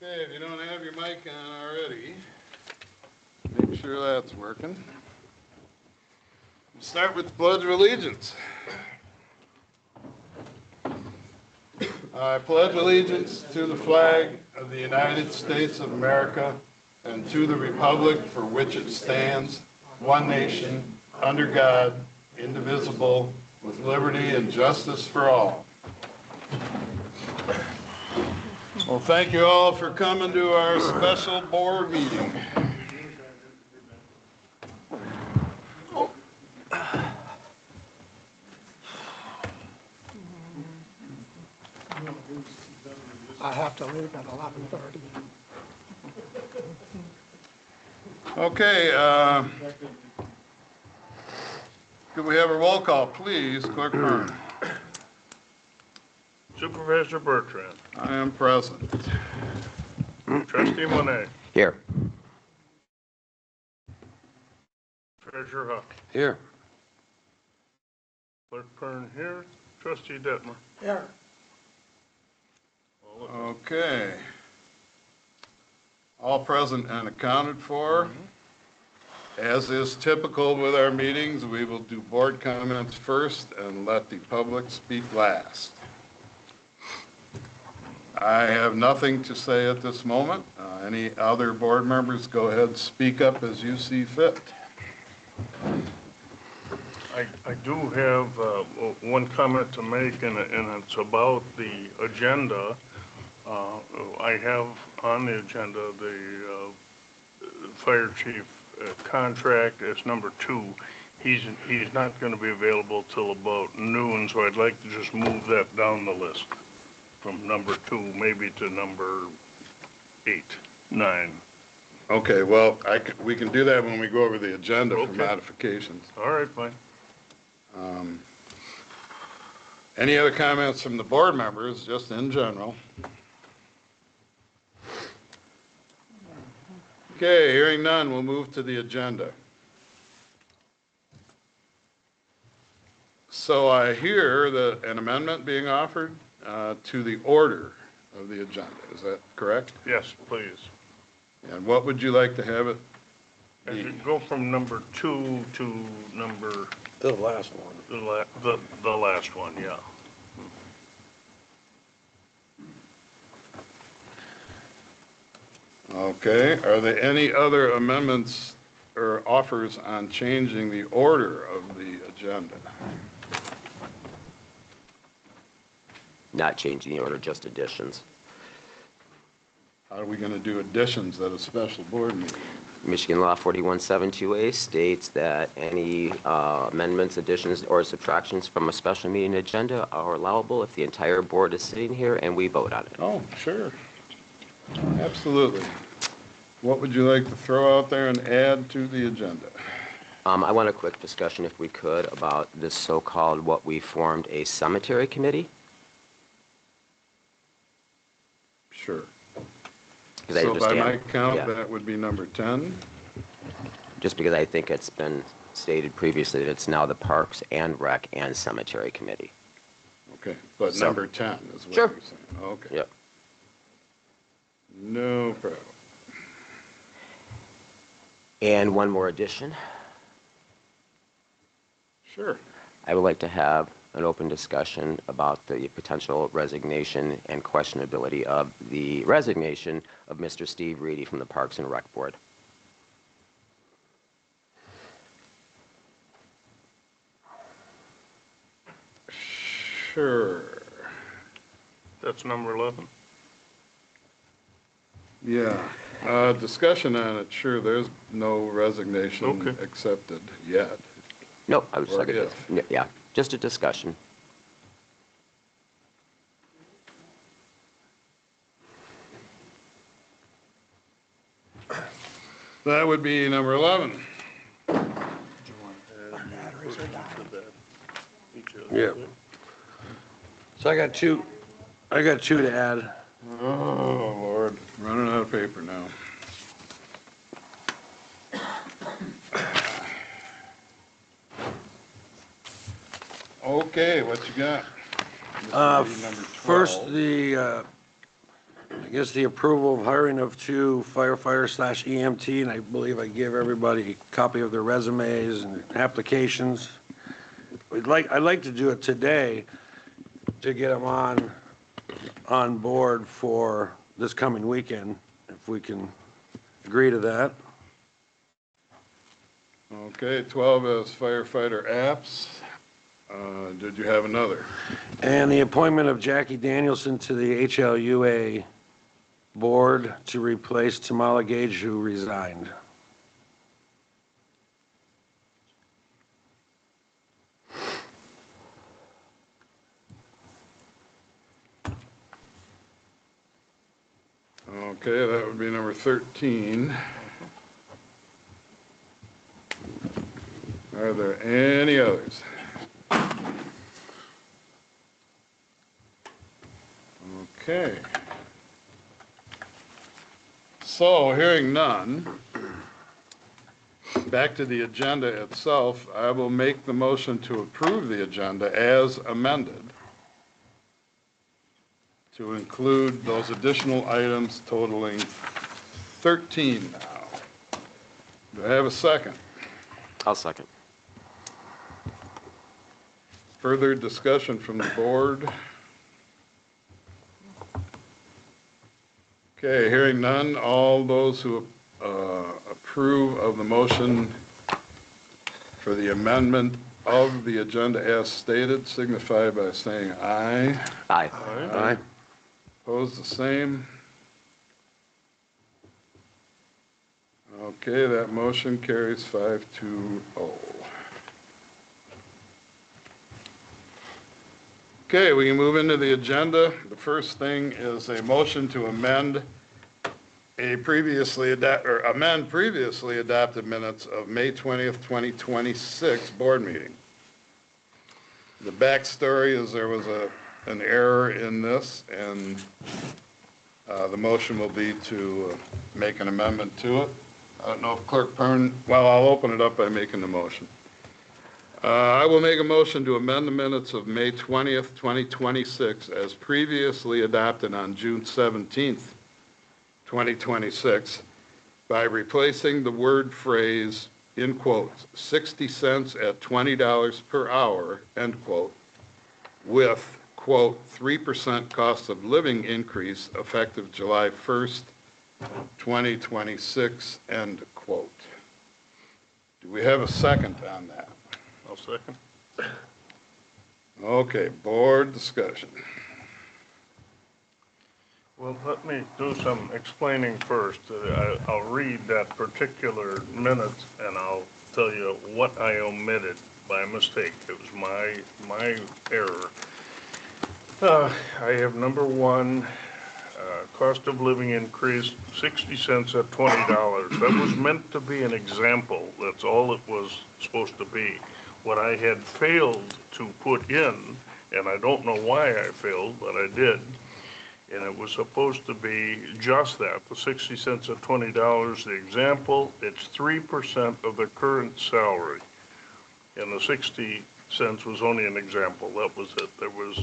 Okay, if you don't have your mic on already, make sure that's working. We'll start with the Pledge of Allegiance. I pledge allegiance to the flag of the United States of America and to the republic for which it stands, one nation, under God, indivisible, with liberty and justice for all. Well, thank you all for coming to our special board meeting. I have to leave at 11:30. Okay, could we have a roll call, please, Clerk Byrne? Supervisor Bertrand. I am present. Trustee Monet. Here. Treasurer Huck. Here. Clerk Byrne here. Trustee Detmer. Here. Okay. All present and accounted for. As is typical with our meetings, we will do board comments first and let the public speak last. I have nothing to say at this moment. Any other board members, go ahead, speak up as you see fit. I do have one comment to make, and it's about the agenda. I have on the agenda the fire chief contract as number 2. He's not going to be available till about noon, so I'd like to just move that down the list from number 2 maybe to number 8, 9. Okay, well, we can do that when we go over the agenda for Okay. modifications. All right, fine. Any other comments from the board members, just in general? Okay, hearing none, we'll move to the agenda. So I hear an amendment being offered to the order of the agenda. Is that correct? Yes, please. And what would you like to have it As be? you go from number 2 to number, The last one. the last one, yeah. Okay, are there any other amendments or offers on changing the order of the agenda? Not changing the order, just additions. How are we going to do additions at a special board meeting? Michigan Law 4172A states that any amendments, additions, or subtractions from a special meeting agenda are allowable if the entire board is sitting here and we vote on it. Oh, sure. Absolutely. What would you like to throw out there and add to the agenda? I want a quick discussion, if we could, about this so-called, what we formed, a cemetery committee. Sure. Because I So by my understand, count, yeah, that would be number 10. just because I think it's been stated previously that it's now the Parks and Rec and Cemetery Committee. Okay, but So- number 10 is what Sure. you're saying. Okay. Yep. No problem. And one more addition. Sure. I would like to have an open discussion about the potential resignation and questionability of the resignation of Mr. Steve Reedy from the Parks and Rec Board. Sure. That's number 11. Yeah. Discussion on it, sure, there's no resignation Okay. accepted yet. No, I would just Or like to, if. yeah, just a discussion. That would be number 11. Batteries are dying. Yeah. So I got two to add. Oh, Lord, running out of paper now. Okay, what you got? This would be number 12. First, the I guess the approval of hiring of 2 firefighter/EMT, and I believe I give everybody a copy of their resumes and applications. I'd like to do it today to get them on board for this coming weekend, if we can agree to that. Okay, 12 is firefighter apps. Did you have another? And the appointment of Jackie Danielson to the HLUA board to replace Tamala Gage, who resigned. Okay, that would be number 13. Are there any others? Okay. So, hearing none, back to the agenda itself, I will make the motion to approve the agenda as amended, to include those additional items totaling 13 now. Do I have a second? I'll second. Further discussion from the board? Okay, hearing none, all those who approve of the motion for the amendment of the agenda as stated signify by saying aye. Aye. Aye. Opposed, the same. Okay, that motion carries 5-0. Okay, we can move into the agenda. The first thing is a motion to amend amend previously adopted minutes of May 20th, 2026 board meeting. The backstory is there was an error in this, and the motion will be to make an amendment to it. I don't know if Clerk Pern, well, I'll open it up by making the motion. I will make a motion to amend the minutes of May 20th, 2026 as previously adopted on June 17th, 2026 by replacing the word phrase, in quotes, 60 cents at $20 per hour, end quote, with, quote, 3% cost of living increase effective July 1st, 2026, end quote. Do we have a second on that? I'll second. Okay, board discussion. Well, let me do some explaining first. I'll read that particular minute and I'll tell you what I omitted by mistake. It was my error. I have number 1, cost of living increased 60 cents at $20. That was meant to be an example. That's all it was supposed to be. What I had failed to put in, and I don't know why I failed, but I did, and it was supposed to be just that, the 60 cents at $20, the example, it's 3% of the current salary. And the 60 cents was only an example, that was it. There was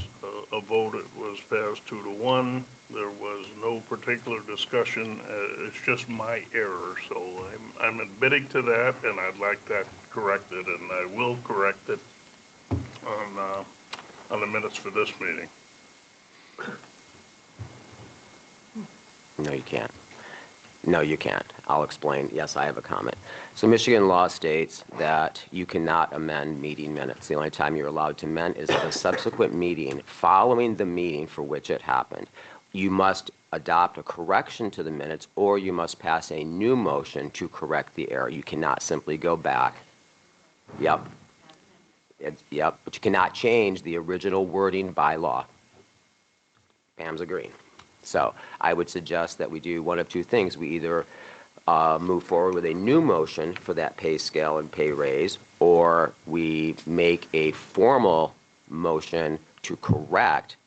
a vote, it was passed 2-1. There was no particular discussion, it's just my error. So I'm admitting to that, and I'd like that corrected, and I will correct it on the minutes for this meeting. No, you can't. No, you can't. I'll explain. Yes, I have a comment. So Michigan law states that you cannot amend meeting minutes. The only time you're allowed to amend is at a subsequent meeting following the meeting for which it happened. You must adopt a correction to the minutes, or you must pass a new motion to correct the error. You cannot simply go back. Yep. Yep, but you cannot change the original wording by law. Pam's agreeing. So I would suggest that we do one of two things. We either move forward with a new motion for that pay scale and pay raise, or we make a formal motion to correct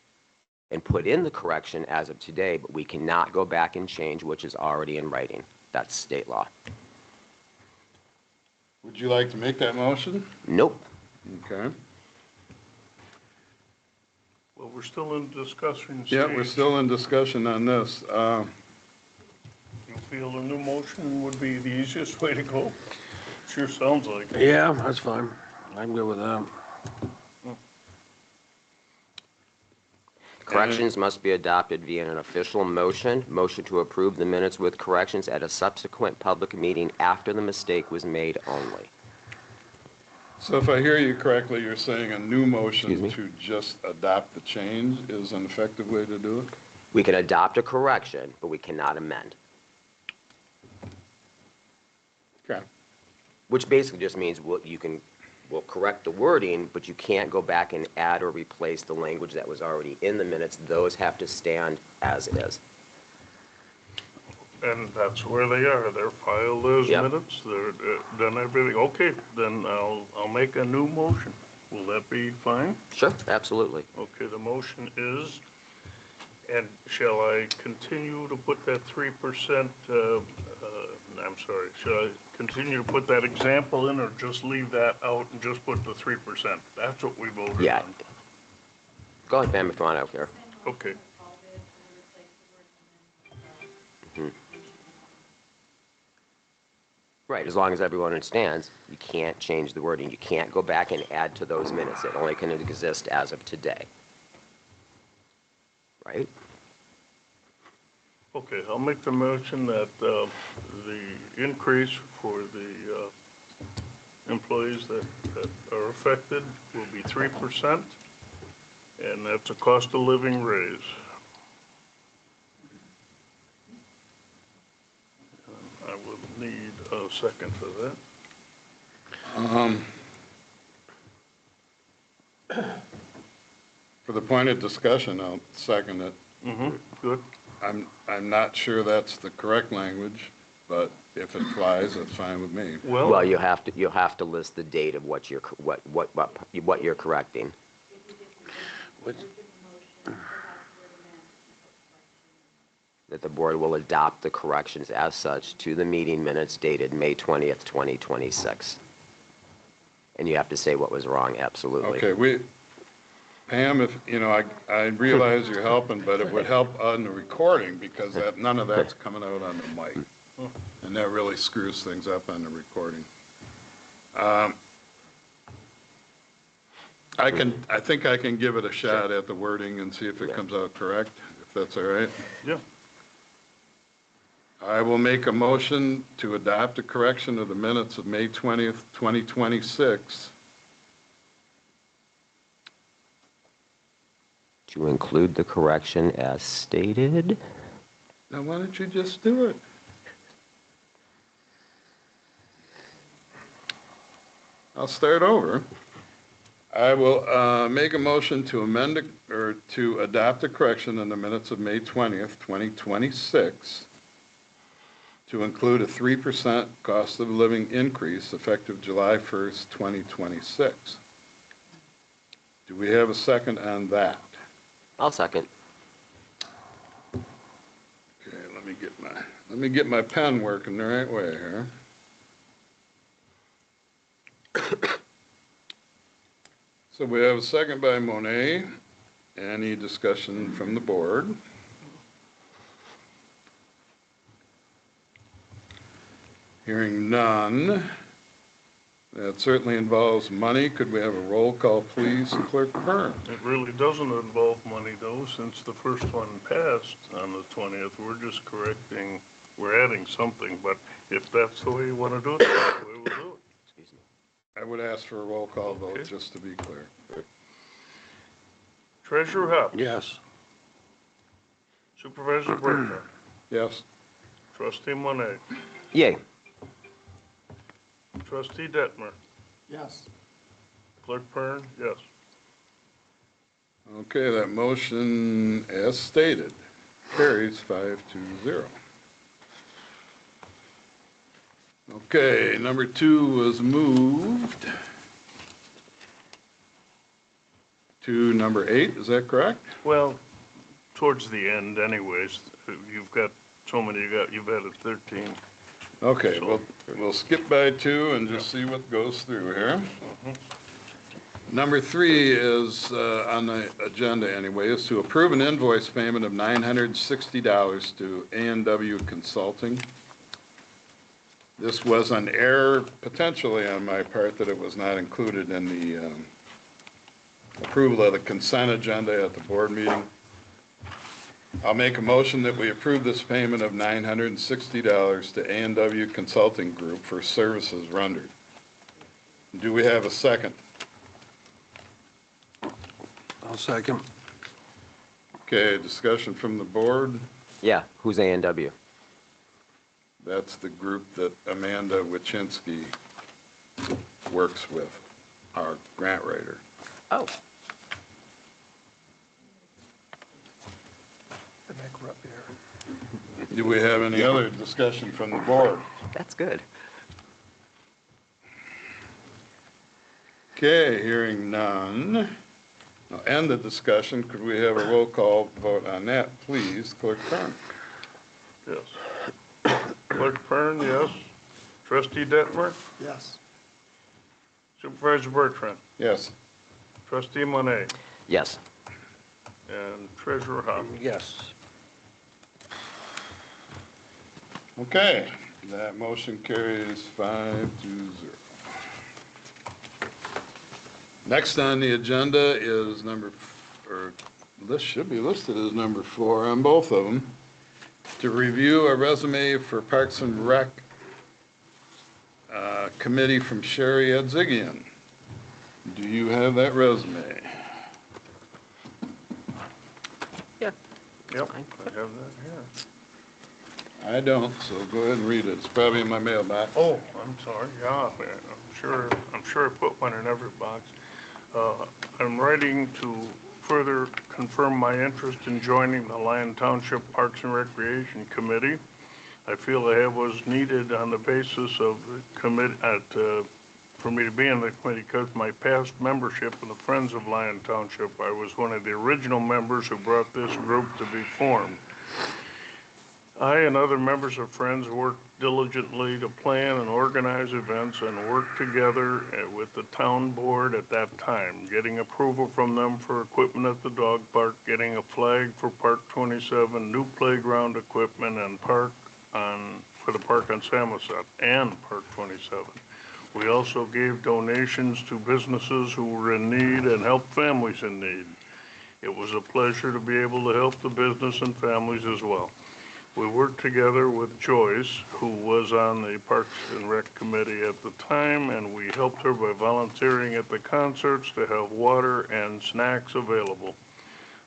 and put in the correction as of today, but we cannot go back and change which is already in writing. That's state law. Would you like to make that motion? Nope. Okay. Well, we're still in discussion stage. Yeah, we're still in discussion on this. You feel a new motion would be the easiest way to go? Sure sounds like it. Yeah, that's fine. I'm good with that. Corrections must be adopted via an official motion. Motion to approve the minutes with corrections at a subsequent public meeting after the mistake was made only. So if I hear you correctly, you're saying a new motion Excuse me? to just adopt the change is an effective way to do it? We can adopt a correction, but we cannot amend, Okay. which basically just means we'll correct the wording, but you can't go back and add or replace the language that was already in the minutes. Those have to stand as is. And that's where they are. They're filed as Yep. minutes. They're done everything. Okay, then I'll make a new motion. Will that be fine? Sure, absolutely. Okay, the motion is, and shall I continue to put that 3%, I'm sorry, shall I continue to put that example in or just leave that out and just put the 3%? That's what we voted Yeah. on. Go ahead, Pam, if you want out here. Okay, Right, as long as everyone understands, you can't change the wording. You can't go back and add to those minutes. It only can exist as of today. Right? okay, I'll make the motion that the increase for the employees that are affected will be 3%, and that's a cost of living raise. I will need a second for that. For the point of discussion, I'll second it. Good. I'm not sure that's the correct language, but if it flies, that's fine with me. Well, you'll have to list the date of what you're correcting. That the board will adopt the corrections as such to the meeting minutes dated May 20th, 2026. And you have to say what was wrong, absolutely. Okay, Pam, if, I realize you're helping, but it would help on the recording because none of that's coming out on the mic. And that really screws things up on the recording. I think I can give it a shot at the wording and see if it comes out correct, if that's all right. Yeah. I will make a motion to adopt a correction of the minutes of May 20th, 2026. To include the correction as stated. Now, why don't you just do it? I'll start over. I will make a motion to amend or to adopt a correction in the minutes of May 20th, 2026 to include a 3% cost of living increase effective July 1st, 2026. Do we have a second on that? I'll second. Okay, let me get my pen working the right way here. So we have a second by Monet. Any discussion from the board? Hearing none. That certainly involves money. Could we have a roll call, please, Clerk Byrne? It really doesn't involve money though, since the first one passed on the 20th. We're just correcting, we're adding something, but if that's the way you want to do it, that's the way we'll do it. Excuse me. I would ask for a roll call vote, Okay. just to be clear. Treasurer Hupp. Yes. Supervisor Bertha. Yes? Trustee Monet. Yay. Trustee Detmer. Yes. Clerk Byrne, yes. Okay, that motion, as stated, carries 5-0. Okay, number 2 was moved to number 8, is that correct? Well, towards the end anyways, you've got so many, you've added 13. Okay, we'll skip by 2 and just see what goes through here. Number 3 is on the agenda anyway, is to approve an invoice payment of $960 to A&W Consulting. This was an error potentially on my part that it was not included in the approval of the consent agenda at the board meeting. I'll make a motion that we approve this payment of $960 to A&W Consulting Group for services rendered. Do we have a second? I'll second. Okay, discussion from the board. Yeah, who's A&W? That's the group that Amanda Wachinski works with, our grant writer. Oh, The make root beer. Do we have any other discussion from the board? that's good. Okay, hearing none. I'll end the discussion. Could we have a roll call vote on that, please? Clerk Kern? Yes. Clerk Fern, yes. Trustee Detmer? Yes. Supervisor Bertrand? Yes. Trustee Monet? Yes. And Treasurer Hop? Yes. Okay, that motion carries 5-0. Next on the agenda is this should be listed as number 4 on both of them. To review a resume for Parks and Rec committee from Sherry Edzigian. Do you have that resume? Yeah. Yep, Fine. I have that here. I don't, so go ahead and read it. It's probably in my mailbox. Oh, I'm sorry, yeah, I'm sure I put one in every box. I'm writing to further confirm my interest in joining the Lyon Township Parks and Recreation Committee. I feel I was needed on the basis of the committee for me to be in the committee because my past membership in the Friends of Lyon Township, I was one of the original members who brought this group to be formed. I and other members of Friends worked diligently to plan and organize events and work together with the town board at that time, getting approval from them for equipment at the dog park, getting a flag for Park 27, new playground equipment, and for the park on Samoset and Park 27. We also gave donations to businesses who were in need and helped families in need. It was a pleasure to be able to help the business and families as well. We worked together with Joyce, who was on the Parks and Rec Committee at the time, and we helped her by volunteering at the concerts to have water and snacks available.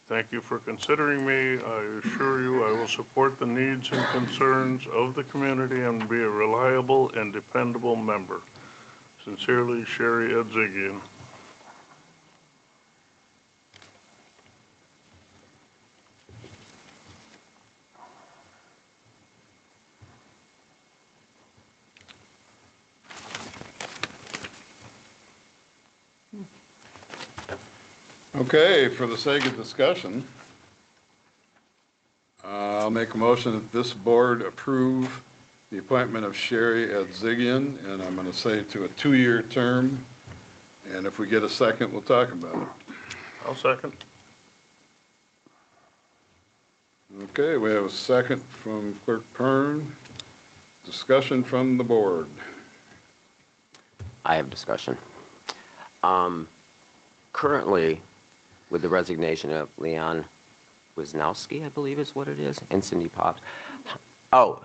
Thank you for considering me. I assure you I will support the needs and concerns of the community and be a reliable and dependable member. Sincerely, Sherry Edzigian. Okay, for the sake of discussion, I'll make a motion that this board approve the appointment of Sherry Edzigian, and I'm going to say to a 2-year term, and if we get a second, we'll talk about it. I'll second. Okay, we have a second from Clerk Pern. Discussion from the board. I have discussion. Currently, with the resignation of Leon Wisnowski, I believe is what it is, and Cindy Pops. Oh,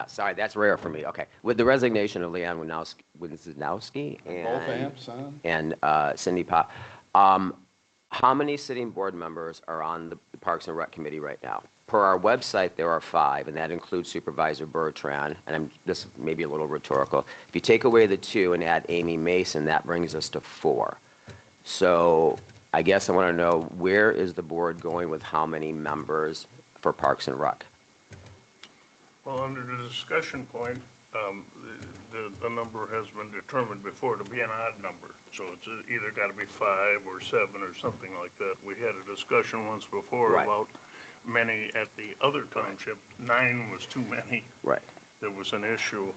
sorry, that's rare for me. Okay. With the resignation of Leon Wisnowski Both amps on? and Cindy Pop, how many sitting board members are on the Parks and Rec Committee right now? Per our website, there are 5, and that includes Supervisor Bertrand, and this may be a little rhetorical. If you take away the 2 and add Amy Mason, that brings us to 4. So I guess I want to know, where is the board going with how many members for Parks and Rec? Well, under the discussion point, the number has been determined before to be an odd number. So it's either got to be 5 or 7 or something like that. We had a discussion once before Right. about many at the other township. 9 was too many. Right. There was an issue.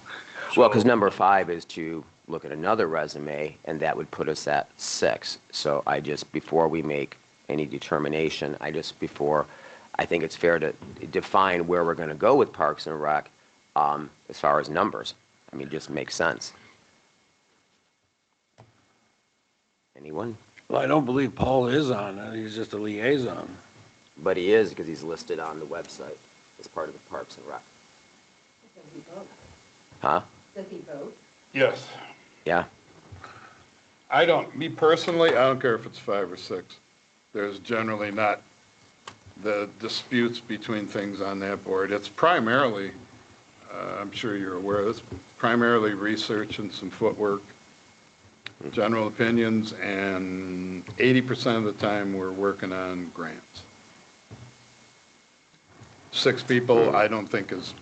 Well, because So- number 5 is to look at another resume, and that would put us at 6. So before we make any determination, I think it's fair to define where we're going to go with Parks and Rec as far as numbers. I mean, it just makes sense. Anyone? Well, I don't believe Paul is on it. He's just a liaison. But he is, because he's listed on the website as part of the Parks and Rec. Does he vote? Huh? Does he vote? Yes. Yeah? Me personally, I don't care if it's 5 or 6. There's generally not the disputes between things on that board. It's primarily, I'm sure you're aware, it's primarily research and some footwork, general opinions, and 80% of the time we're working on grants. 6 people, I don't think is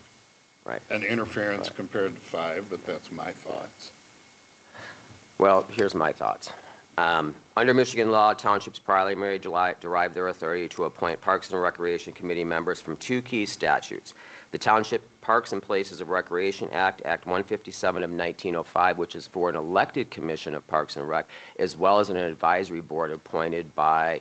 Right. an interference compared to 5, but that's my thoughts. Well, here's my thoughts. Under Michigan law, townships primarily derive their authority to appoint Parks and Recreation Committee members from 2 key statutes. The Township Parks and Places of Recreation Act, Act 157 of 1905, which is for an elected commission of Parks and Rec, as well as an advisory board appointed by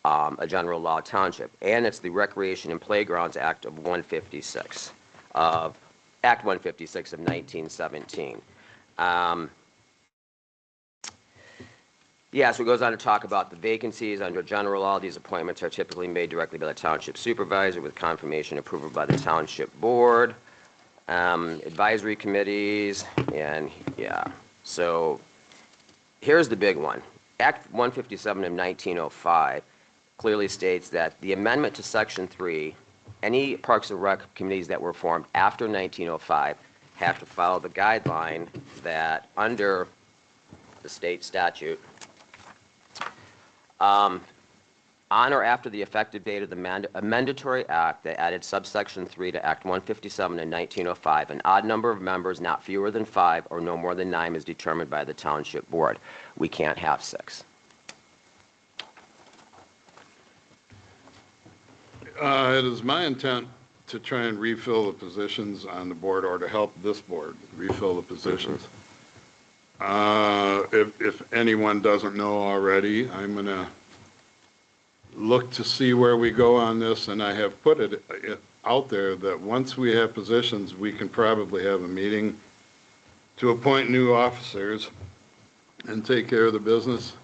a general law township. And it's the Recreation and Playgrounds Act of 156, Act 156 of 1917. So it goes on to talk about the vacancies. Under general law, these appointments are typically made directly by the township supervisor with confirmation approved by the township board, advisory committees, and So here's the big one. Act 157 of 1905 clearly states that the amendment to Section 3, any Parks and Rec committees that were formed after 1905 have to follow the guideline that under the state statute, on or after the effective date of the amendatory act that added subsection 3 to Act 157 in 1905, an odd number of members, not fewer than 5 or no more than 9, is determined by the township board. We can't have 6. It is my intent to try and refill the positions on the board, or to help this board refill the positions. If anyone doesn't know already, I'm going to look to see where we go on this, and I have put it out there that once we have positions, we can probably have a meeting to appoint new officers and take care of the business.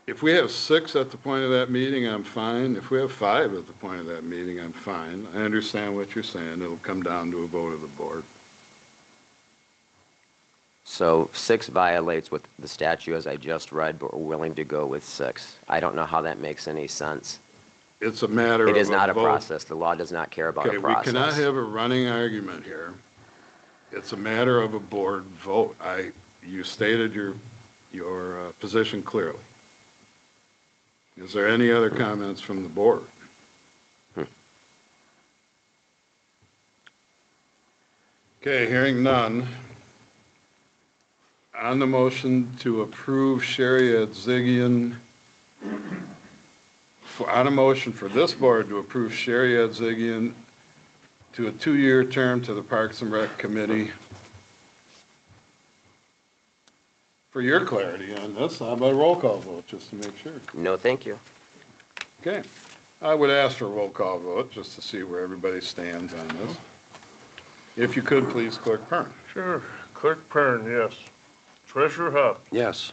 If we have 6 at the point of that meeting, I'm fine. If we have 5 at the point of that meeting, I'm fine. I understand what you're saying. It'll come down to a vote of the board. So 6 violates what the statute as I just read, but we're willing to go with 6. I don't know how that makes any sense. It's a matter of a vote. It is not a process. The law does not care about a process. We cannot have a running argument here. It's a matter of a board vote. You stated your position clearly. Is there any other comments from the board? Okay, hearing none. On the motion to approve Sherry Adzigian, on a motion for this board to approve Sherry Adzigian to a 2-year term to the Parks and Rec Committee. For your clarity on this, how about a roll call vote, just to make sure? No, thank you. Okay. I would ask for a roll call vote, just to see where everybody stands on this. If you could, please, Clerk Pern. Sure. Clerk Pern, yes. Treasurer Huff. Yes.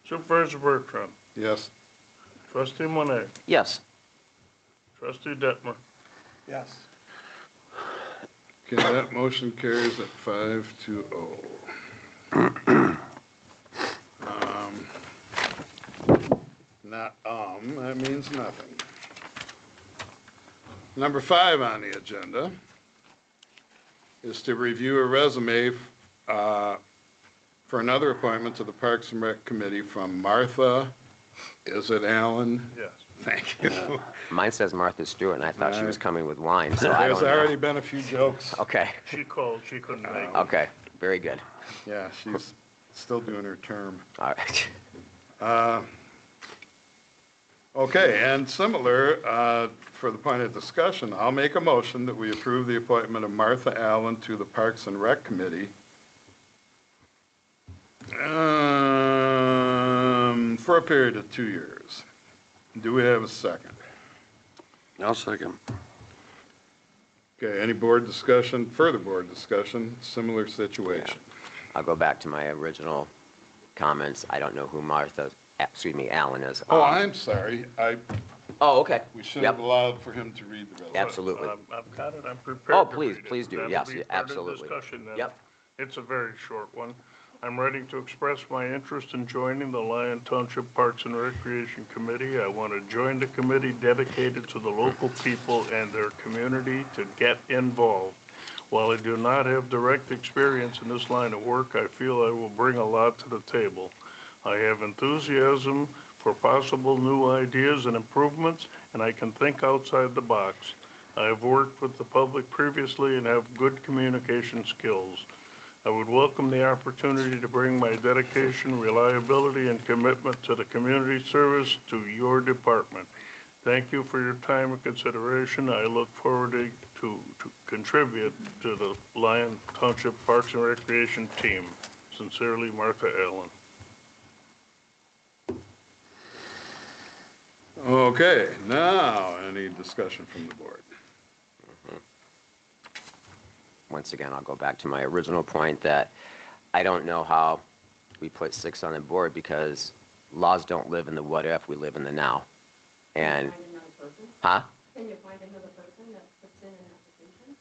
Supervisor Bertram. Yes. Trustee Monet. Yes. Trustee Detmer. Yes. Okay, that motion carries at 5-0. That means nothing. Number 5 on the agenda is to review a resume for another appointment to the Parks and Rec Committee from Martha, is it Allen? Yes. Thank you. Mine says Martha Stewart, and I thought she was coming with wine, so I There's don't know. already been a few jokes. Okay, She called, she couldn't make it. okay, very good. Yeah, she's still doing her term. All right. Okay, and similar, for the point of discussion, I'll make a motion that we approve the appointment of Martha Allen to the Parks and Rec Committee For a period of 2 years. Do we have a second? I'll second. Okay, any board discussion, further board discussion, similar situation? I'll go back to my original comments. I don't know who Alan is. Oh, I'm sorry. Oh, okay. We should Yep. have allowed for him to read the resolution. Absolutely. I've got it, I'm prepared Oh, to please, read it. please do. That'll Yes, be part of the absolutely. discussion then. Yep. It's a very short one. I'm ready to express my interest in joining the Lyon Township Parks and Recreation Committee. I want to join the committee dedicated to the local people and their community to get involved. While I do not have direct experience in this line of work, I feel I will bring a lot to the table. I have enthusiasm for possible new ideas and improvements, and I can think outside the box. I have worked with the public previously and have good communication skills. I would welcome the opportunity to bring my dedication, reliability, and commitment to the community service to your department. Thank you for your time and consideration. I look forward to contribute to the Lyon Township Parks and Recreation team. Sincerely, Martha Allen. Okay, now any discussion from the board? Once again, I'll go back to my original point that I don't know how we put 6 on the board because laws don't live in the what if, we live in the now. And, Find another person? huh? Can you find another person that puts in an application?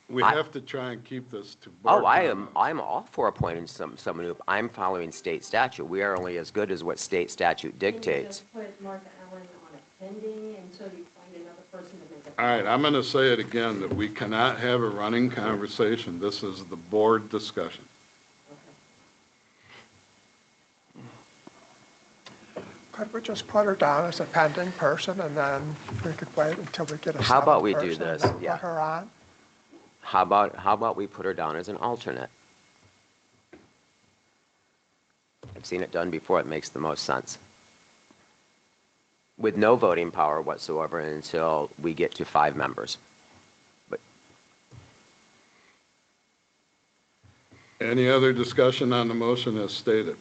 We I- have to try and keep this to board Oh, comments. I'm all for appointing someone new. I'm following state statute. We are only as good as what state statute Can you dictates. just put Martha Allen on a pending until you find another person to make it? All right, I'm going to say it again, that we cannot have a running conversation. This is the board discussion. Could we just put her down as a pending person and then we could wait until we get a How about seventh we do person and this? then Yeah. put her on? How about we put her down as an alternate? I've seen it done before. It makes the most sense. With no voting power whatsoever until we get to 5 members. But Any other discussion on the motion as stated?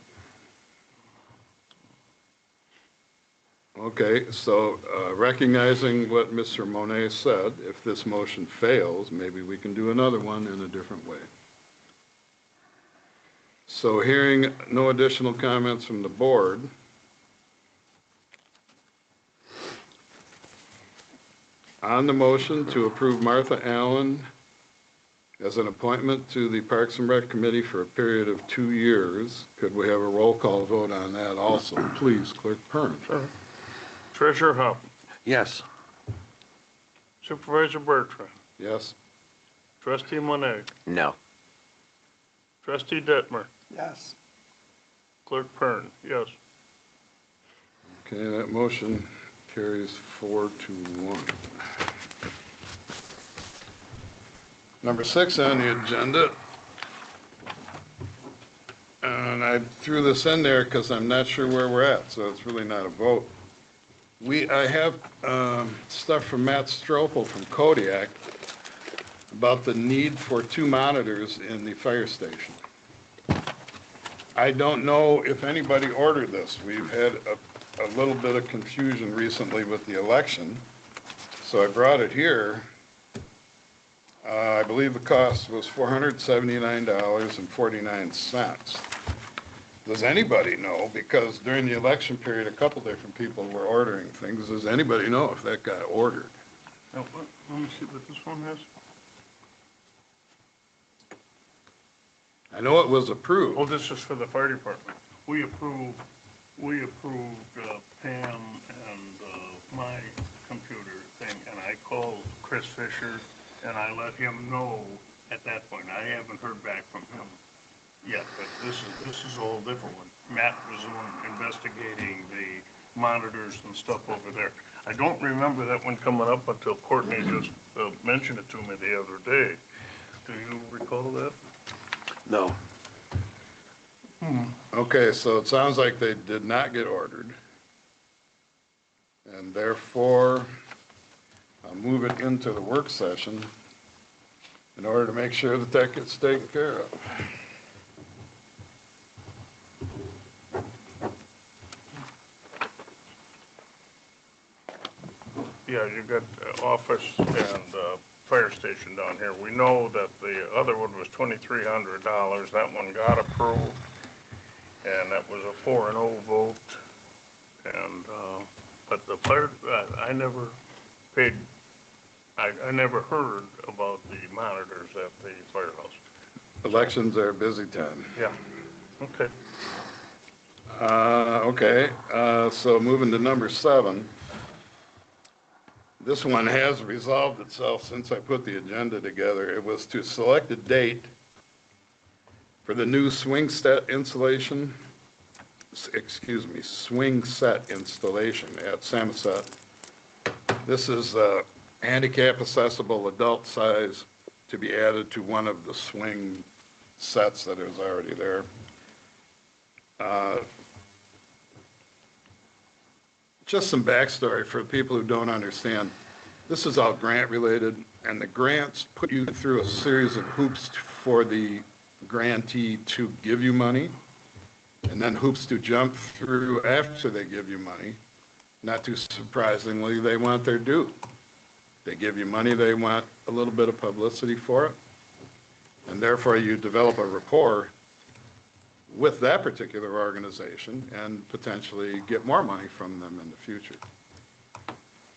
Okay, so recognizing what Mr. Monet said, if this motion fails, maybe we can do another one in a different way. So hearing no additional comments from the board, on the motion to approve Martha Allen as an appointment to the Parks and Rec Committee for a period of 2 years, could we have a roll call vote on that also? Please, Clerk Pern. Sure. Treasurer Huff, Yes. Supervisor Bertrand, Yes? Trustee Monet, no. Trustee Detmer, Yes. Clerk Pern, yes. Okay, that motion carries 4-1. Number 6 on the agenda, and I threw this in there because I'm not sure where we're at, so it's really not a vote. I have stuff from Matt Stropel from Kodiak about the need for 2 monitors in the fire station. I don't know if anybody ordered this. We've had a little bit of confusion recently with the election, so I brought it here. I believe the cost was $479.49. Does anybody know, because during the election period, a couple different people were ordering things, does anybody know if that got ordered? Now, let me see what this one has. I know it was approved. Oh, this is for the fire department. We approved Pam and my computer thing, and I called Chris Fisher, and I let him know at that point. I haven't heard back from him yet, but this is a whole different one. Matt was the one investigating the monitors and stuff over there. I don't remember that one coming up until Courtney just mentioned it to me the other day. Do you recall that? No. Okay, so it sounds like they did not get ordered. And therefore, I'll move it into the work session in order to make sure that that gets taken care of. Yeah, you got office and fire station down here. We know that the other one was $2,300. That one got approved, and that was a 4-0 vote. And, but the fire, I never paid, I never heard about the monitors at the firehouse. Elections are a busy time. Yeah, okay. Okay, so moving to number 7. This one has resolved itself since I put the agenda together. It was to select a date for the new swing set installation, swing set installation at Samoset. This is handicap accessible adult size to be added to one of the swing sets that is already there. Just some backstory for people who don't understand. This is all grant related, and the grants put you through a series of hoops for the grantee to give you money, and then hoops to jump through after they give you money. Not too surprisingly, they want their due. They give you money, they want a little bit of publicity for it, and therefore you develop a rapport with that particular organization and potentially get more money from them in the future.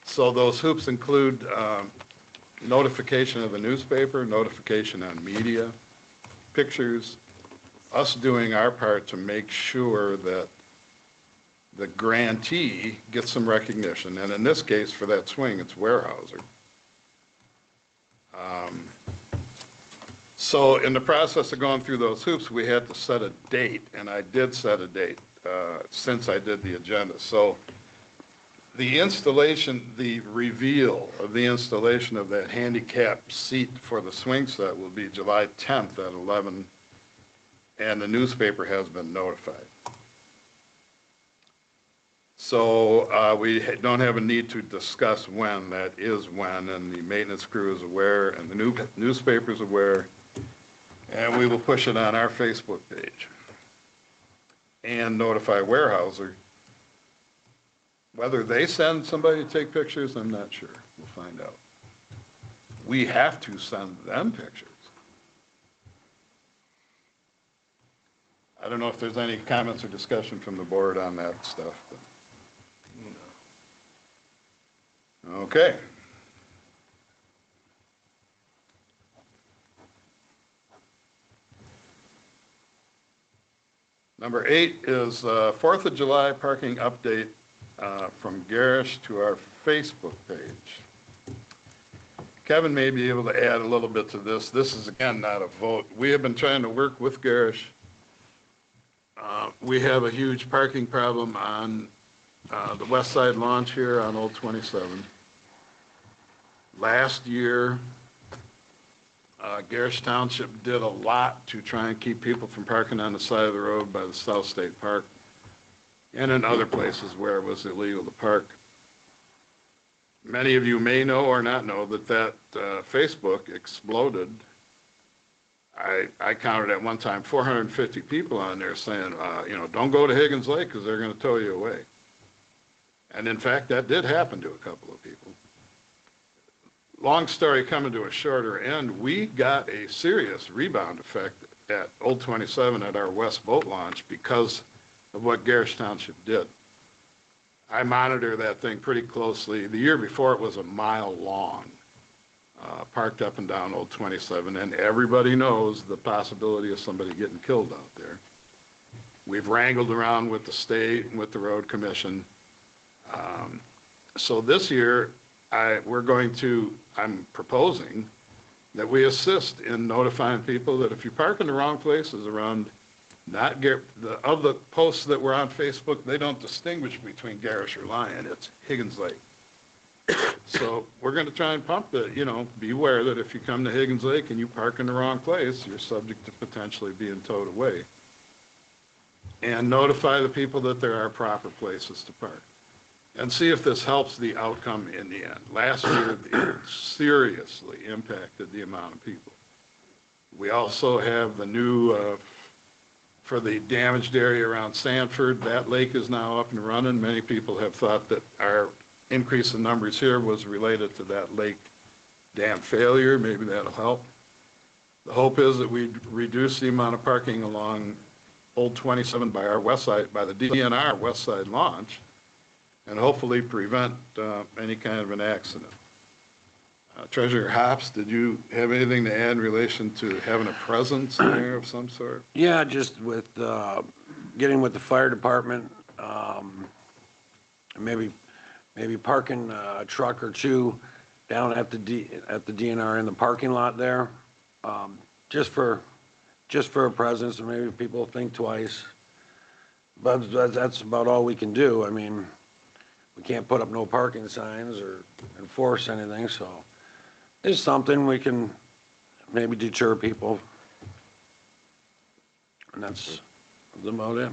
So those hoops include notification of the newspaper, notification on media, pictures, us doing our part to make sure that the grantee gets some recognition. And in this case, for that swing, it's Weyerhaeuser. So in the process of going through those hoops, we had to set a date, and I did set a date since I did the agenda. So the installation, the reveal of the installation of that handicap seat for the swing set will be July 10th at 11, and the newspaper has been notified. So we don't have a need to discuss when. That is when, and the maintenance crew is aware, and the newspaper is aware. And we will push it on our Facebook page and notify Weyerhaeuser. Whether they send somebody to take pictures, I'm not sure. We'll find out. We have to send them pictures. I don't know if there's any comments or discussion from the board on that stuff. But... Okay. Number 8 is 4th of July parking update from Garish to our Facebook page. Kevin may be able to add a little bit to this. This is, again, not a vote. We have been trying to work with Garish. We have a huge parking problem on the west side launch here on Old 27. Last year, Garish Township did a lot to try and keep people from parking on the side of the road by the South State Park and in other places where it was illegal to park. Many of you may know or not know that Facebook exploded. I counted at one time 450 people on there saying, don't go to Higgins Lake because they're going to tow you away. And in fact, that did happen to a couple of people. Long story coming to a shorter end, we got a serious rebound effect at Old 27 at our West Boat Launch because of what Garish Township did. I monitor that thing pretty closely. The year before it was a mile long, parked up and down Old 27, and everybody knows the possibility of somebody getting killed out there. We've wrangled around with the state and with the road commission. So this year, I'm proposing that we assist in notifying people that if you park in the wrong places around, of the posts that were on Facebook, they don't distinguish between Garish or Lyon, it's Higgins Lake. So we're going to try and pump it, be aware that if you come to Higgins Lake and you park in the wrong place, you're subject to potentially being towed away. And notify the people that there are proper places to park. And see if this helps the outcome in the end. Last year, it seriously impacted the amount of people. We also have the new, for the damaged area around Sanford, that lake is now up and running. Many people have thought that our increase in numbers here was related to that lake dam failure. Maybe that'll help. The hope is that we reduce the amount of parking along Old 27 by our west side, by the DNR west side launch, and hopefully prevent any kind of an accident. Treasurer Hops, did you have anything to add in relation to having a presence there of some sort? Yeah, just with getting with the fire department, maybe parking a truck or two down at the DNR in the parking lot there, just for a presence, and maybe people think twice. But that's about all we can do. I mean, we can't put up no parking signs or enforce anything, so it's something we can maybe deter people. And that's about it.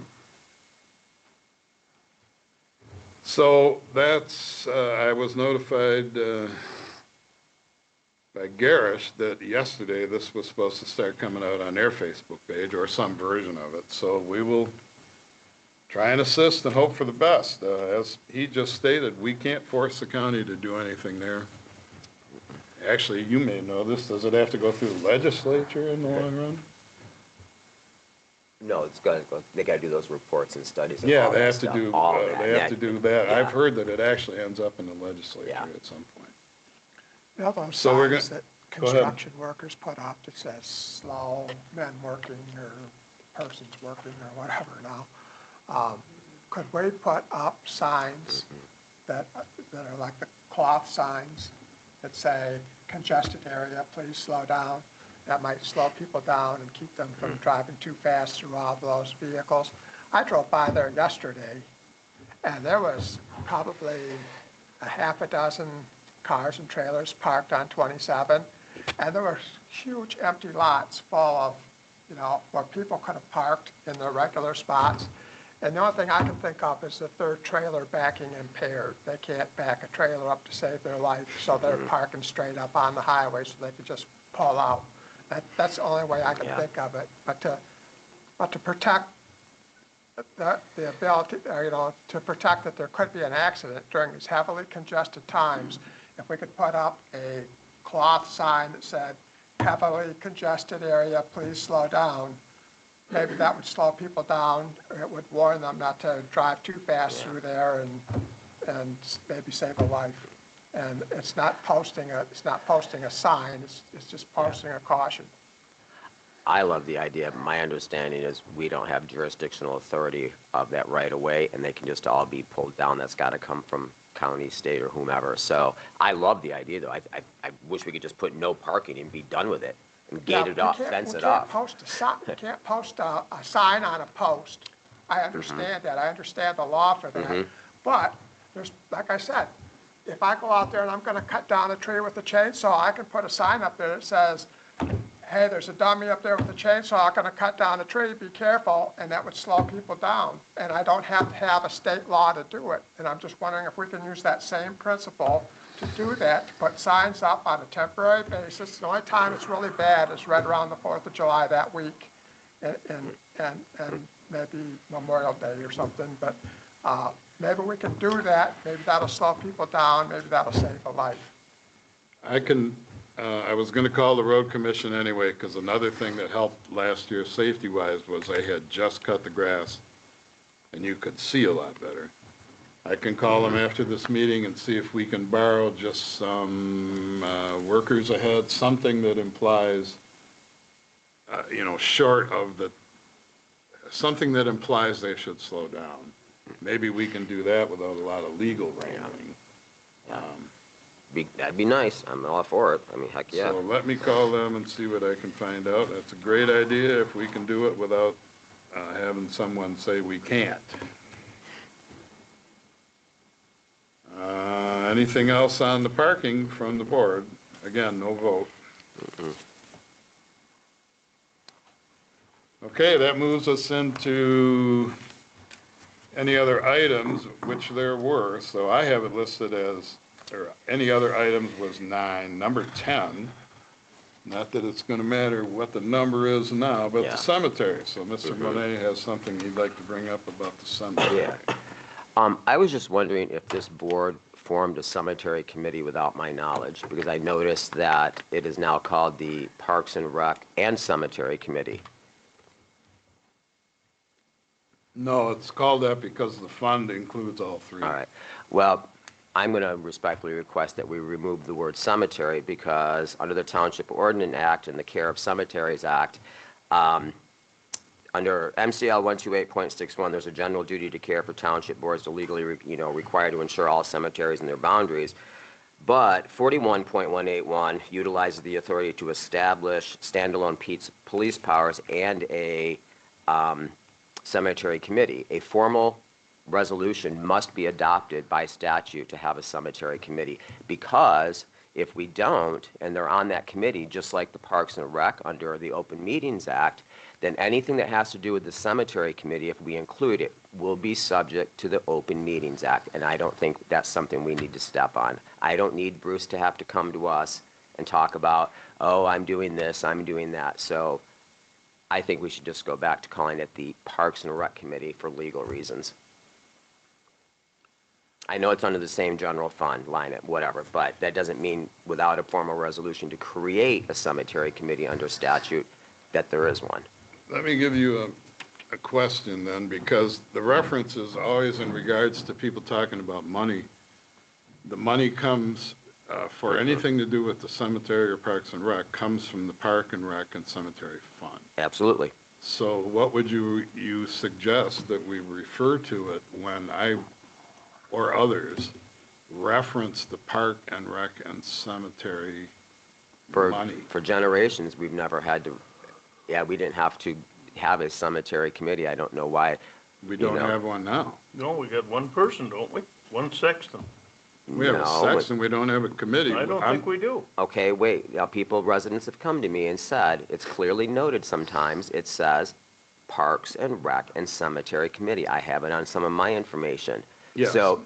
So that's, I was notified by Garish that yesterday this was supposed to start coming out on their Facebook page or some version of it. So we will try and assist and hope for the best. As he just stated, we can't force the county to do anything there. Actually, you may know this. Does it have to go through the legislature in the long run? No, it's got to go, they got to do those reports and studies. And Yeah, all they that have to stuff, do, all of that. they have to do that. Yeah. I've heard that it actually ends up in the legislature Yeah. at some point. You know those So we're signs that go ahead. construction workers put up that says slow men working or persons working or whatever now? Could we put up signs that are like the cloth signs that say congested area, please slow down? That might slow people down and keep them from driving too fast through all those vehicles. I drove by there yesterday, and there was probably a half a dozen cars and trailers parked on 27, and there were huge empty lots full of, where people could have parked in their regular spots. And the only thing I can think of is the third trailer backing impaired. They can't back a trailer up to save their life, so they're parking straight up on the highway so they could just pull out. That's the only way I can think of it. But to protect the ability, to protect that there could be an accident during these heavily congested times, if we could put up a cloth sign that said, heavily congested area, please slow down, maybe that would slow people down, or it would warn them not to drive too fast through there and maybe save a life. And it's not posting a sign, it's just posting a caution. I love the idea. My understanding is we don't have jurisdictional authority of that right away, and they can just all be pulled down. That's got to come from county, state, or whomever. So I love the idea, though. I wish we could just put no parking and be done with it and gate it off, fence it off. You can't post a sign on a post. I understand that. I understand the law for that. But there's, like I said, if I go out there and I'm going to cut down a tree with a chainsaw, I can put a sign up there that says, hey, there's a dummy up there with a chainsaw, I'm going to cut down a tree, be careful, and that would slow people down. And I don't have to have a state law to do it. And I'm just wondering if we can use that same principle to do that, to put signs up on a temporary basis. The only time it's really bad is right around the 4th of July that week, and maybe Memorial Day or something. But maybe we can do that. Maybe that'll slow people down. Maybe that'll save a life. I was going to call the road commission anyway, because another thing that helped last year safety-wise was they had just cut the grass, and you could see a lot better. I can call them after this meeting and see if we can borrow just some workers ahead, something that implies, short of the, something that implies they should slow down. Maybe we can do that without a lot of legal wrangling. That'd be nice. I'm all for it. I mean, heck yeah. So let me call them and see what I can find out. That's a great idea if we can do it without having someone say we can't. Anything else on the parking from the board? Again, no vote. Okay, that moves us into any other items, which there were. So I have it listed as, or any other items was 9. Number 10, not that it's going to matter what the number is now, but the cemetery. So Mr. Monet has something he'd like to bring up about the cemetery. I was just wondering if this board formed a cemetery committee without my knowledge, because I noticed that it is now called the Parks and Rec and Cemetery Committee. No, it's called that because the fund includes all three. All right. Well, I'm going to respectfully request that we remove the word cemetery, because under the Township Ordinance Act and the Care of Cemeteries Act, under MCL 128.61, there's a general duty to care for township boards to legally, required to ensure all cemeteries and their boundaries. But 41.181 utilizes the authority to establish standalone police powers and a cemetery committee. A formal resolution must be adopted by statute to have a cemetery committee, because if we don't, and they're on that committee, just like the Parks and Rec under the Open Meetings Act, then anything that has to do with the cemetery committee, if we include it, will be subject to the Open Meetings Act, and I don't think that's something we need to step on. I don't need Bruce to have to come to us and talk about, oh, I'm doing this, I'm doing that. So I think we should just go back to calling it the Parks and Rec Committee for legal reasons. I know it's under the same general fund line, whatever, but that doesn't mean without a formal resolution to create a cemetery committee under statute that there is one. Let me give you a question then, because the reference is always in regards to people talking about money. The money comes for anything to do with the cemetery or Parks and Rec comes from the Park and Rec and Cemetery Fund. Absolutely. So what would you suggest that we refer to it when I or others reference the Park and Rec and Cemetery money? For generations, we've never had to, we didn't have to have a cemetery committee. I don't know why. We don't have one now. No, we got one person, don't we? One sexton. We have a sexton, we don't have a committee. I don't think we do. Okay, wait. Now, residents have come to me and said, it's clearly noted sometimes, it says Parks and Rec and Cemetery Committee. I have it on some of my information. Yes. So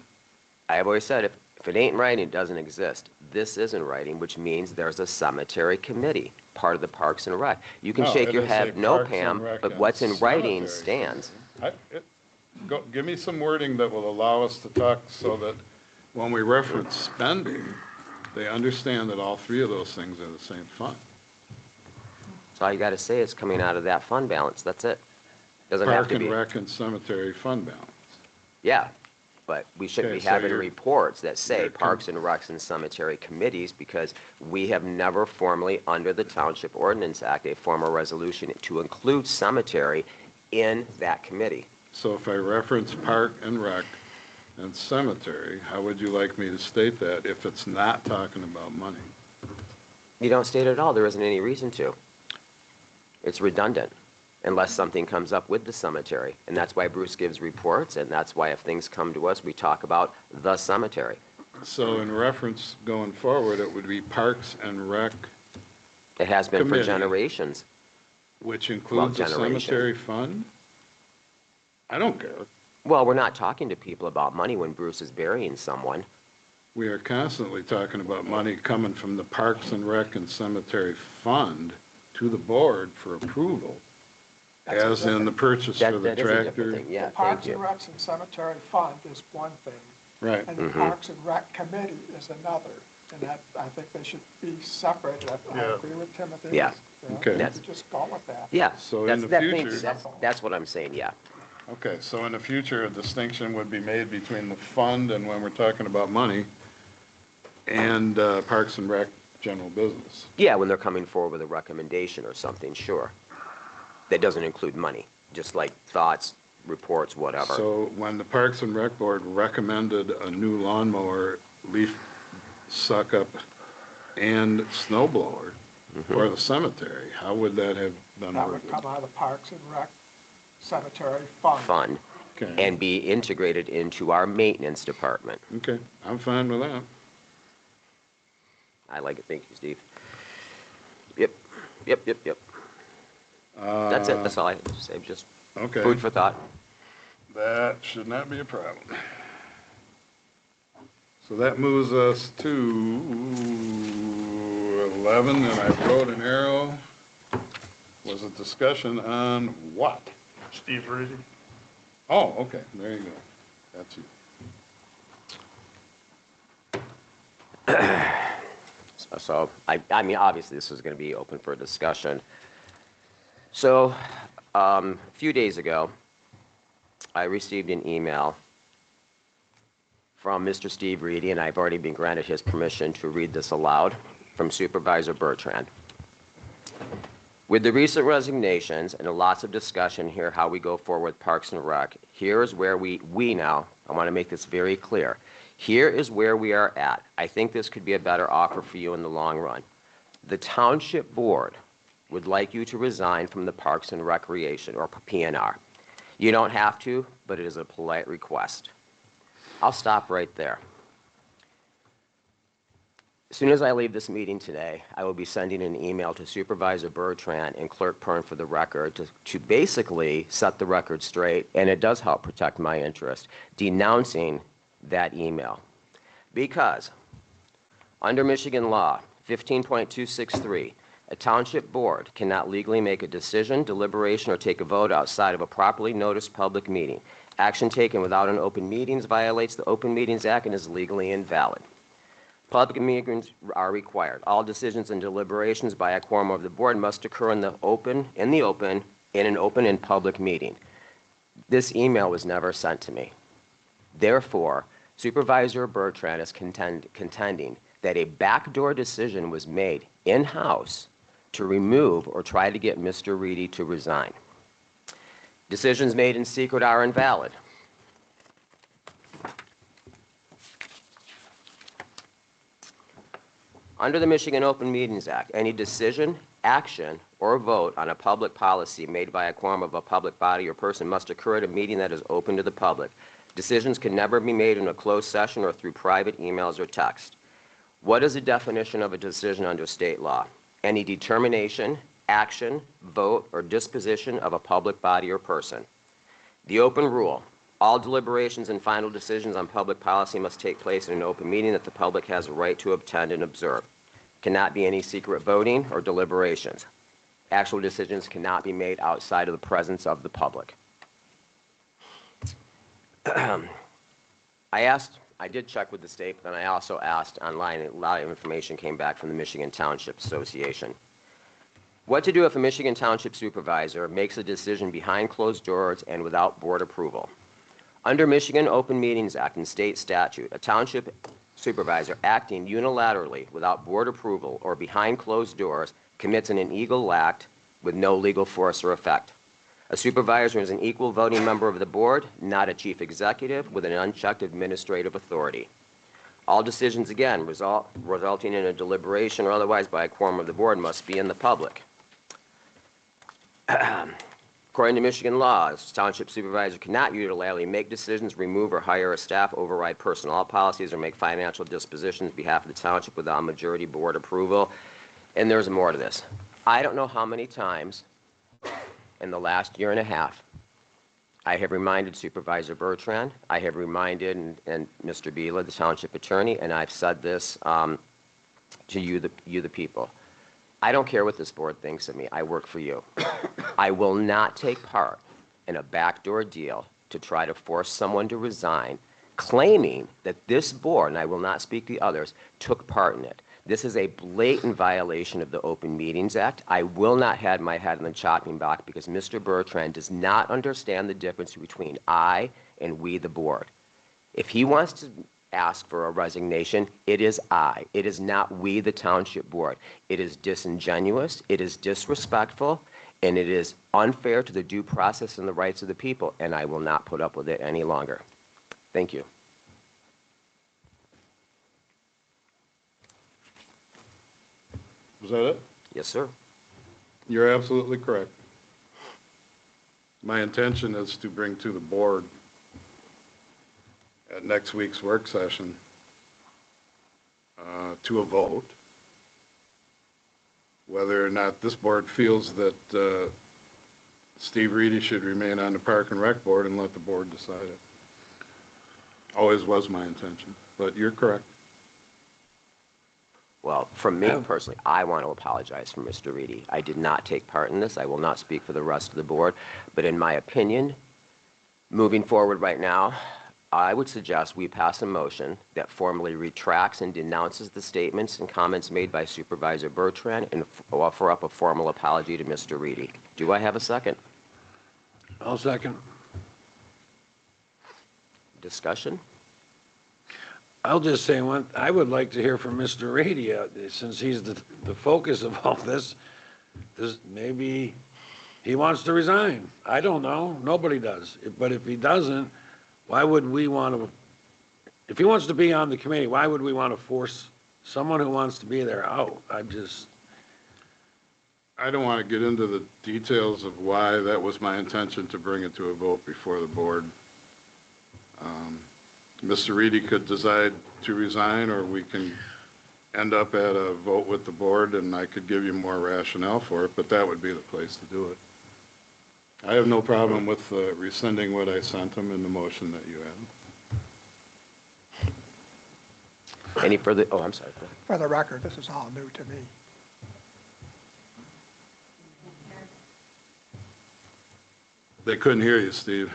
I've always said, if it ain't in writing, it doesn't exist. This is in writing, which means there's a cemetery committee, part of the Parks and Rec. You can shake your head, no, Pam, but what's in writing stands. Give me some wording that will allow us to talk so that when we reference spending, they understand that all three of those things are the same fund. So all you got to say is coming out of that fund balance. That's it. Doesn't have Park to and be. Rec and Cemetery fund balance. Yeah, but we shouldn't Okay, be so having you're- reports that say you're Parks and Recs and Cemetery Committees, because we have never formally, under the Township Ordinance Act, a formal resolution to include cemetery in that committee. So if I reference Park and Rec and Cemetery, how would you like me to state that if it's not talking about money? You don't state it at all. There isn't any reason to. It's redundant unless something comes up with the cemetery. And that's why Bruce gives reports, and that's why if things come to us, we talk about the cemetery. So in reference going forward, it would be Parks and Rec, It has been Committee. for generations. which includes the generation. cemetery fund? I don't care. Well, we're not talking to people about money when Bruce is burying someone. We are constantly talking about money coming from the Parks and Rec and Cemetery Fund to the board for approval, That's a as in the purchase That of the is a different tractor. thing. Yeah, The Parks thank and you. Recs and Cemetery Fund is one thing, Right. and the Parks and Rec Committee is another. And that, I think they should be separated. I Yeah. agree with Timothy. Yeah. You know, Okay. we That's- should just go with that. Yeah, So in that's, the that future- makes, that's what I'm saying, yeah. Okay, so in the future, a distinction would be made between the fund and when we're talking about money and Parks and Rec general business. Yeah, when they're coming forward with a recommendation or something, sure. That doesn't include money, just like thoughts, reports, whatever. So when the Parks and Rec Board recommended a new lawnmower, leaf suck-up, and snow blower for the cemetery, how would that have been That would worded? come out of the Parks and Rec Cemetery Fund. Fund, Okay. and be integrated into our maintenance department. Okay, I'm fine with that. I like it, thank you, Steve. Yep. That's it, that's all I have to say, just Okay. food for thought. That should not be a problem. So that moves us to 11, and I wrote an arrow. Was a discussion on what? Steve Reedy? Oh, okay, there you go. That's you. So, I mean, obviously, this is going to be open for discussion. So, a few days ago, I received an email from Mr. Steve Reedy, and I've already been granted his permission to read this aloud, from Supervisor Bertrand. With the recent resignations and lots of discussion here how we go forward with Parks and Rec, here is where we now, I want to make this very clear, here is where we are at. I think this could be a better offer for you in the long run. The Township Board would like you to resign from the Parks and Recreation, or PNR. You don't have to, but it is a polite request. I'll stop right there. As soon as I leave this meeting today, I will be sending an email to Supervisor Bertrand and Clerk Pern for the record to basically set the record straight, and it does help protect my interest, denouncing that email. Because under Michigan law 15.263, a township board cannot legally make a decision, deliberation, or take a vote outside of a properly noticed public meeting. Action taken without an open meetings violates the Open Meetings Act and is legally invalid. Public meetings are required. All decisions and deliberations by a quorum of the board must occur in an open and public meeting. This email was never sent to me. Therefore, Supervisor Bertrand is contending that a backdoor decision was made in-house to remove or try to get Mr. Reedy to resign. Decisions made in secret are invalid. Under the Michigan Open Meetings Act, any decision, action, or vote on a public policy made by a quorum of a public body or person must occur at a meeting that is open to the public. Decisions can never be made in a closed session or through private emails or text. What is the definition of a decision under state law? Any determination, action, vote, or disposition of a public body or person. The open rule. All deliberations and final decisions on public policy must take place in an open meeting that the public has a right to attend and observe. Cannot be any secret voting or deliberations. Actual decisions cannot be made outside of the presence of the public. I did check with the state, but I also asked online, and a lot of information came back from the Michigan Township Association. What to do if a Michigan Township supervisor makes a decision behind closed doors and without board approval? Under Michigan Open Meetings Act and state statute, a township supervisor acting unilaterally without board approval or behind closed doors commits an illegal act with no legal force or effect. A supervisor is an equal voting member of the board, not a chief executive with an unchecked administrative authority. All decisions, again, resulting in a deliberation or otherwise by a quorum of the board must be in the public. According to Michigan laws, township supervisor cannot unilaterally make decisions, remove or hire a staff, override personnel policies, or make financial dispositions on behalf of the township without majority board approval. And there's more to this. I don't know how many times in the last year and a half I have reminded Supervisor Bertrand, I have reminded and Mr. Bila, the township attorney, and I've said this to you, the people. I don't care what this board thinks of me. I work for you. I will not take part in a backdoor deal to try to force someone to resign, claiming that this board, and I will not speak the others, took part in it. This is a blatant violation of the Open Meetings Act. I will not have my head in the chopping block because Mr. Bertrand does not understand the difference between I and we, the board. If he wants to ask for a resignation, it is I. It is not we, the township board. It is disingenuous, it is disrespectful, and it is unfair to the due process and the rights of the people, and I will not put up with it any longer. Thank you. Was that it? Yes, sir. You're absolutely correct. My intention is to bring to the board at next week's work session to a vote whether or not this board feels that Steve Reedy should remain on the Park and Rec board and let the board decide it. Always was my intention, but you're correct. Well, from me personally, I want to apologize for Mr. Reedy. I did not take part in this. I will not speak for the rest of the board. But in my opinion, moving forward right now, I would suggest we pass a motion that formally retracts and denounces the statements and comments made by Supervisor Bertrand and offer up a formal apology to Mr. Reedy. Do I have a second? I'll second. Discussion? I'll just say I would like to hear from Mr. Reedy, since he's the focus of all this. Maybe he wants to resign. I don't know. Nobody does. But if he doesn't, why would we want to, if he wants to be on the committee, why would we want to force someone who wants to be there out? I don't want to get into the details of why that was my intention to bring it to a vote before the board. Mr. Reedy could decide to resign, or we can end up at a vote with the board, and I could give you more rationale for it, but that would be the place to do it. I have no problem with rescinding what I sent him in the motion that you have. Any further? Oh, I'm sorry. For the record, this is all new to me. They couldn't hear you, Steve.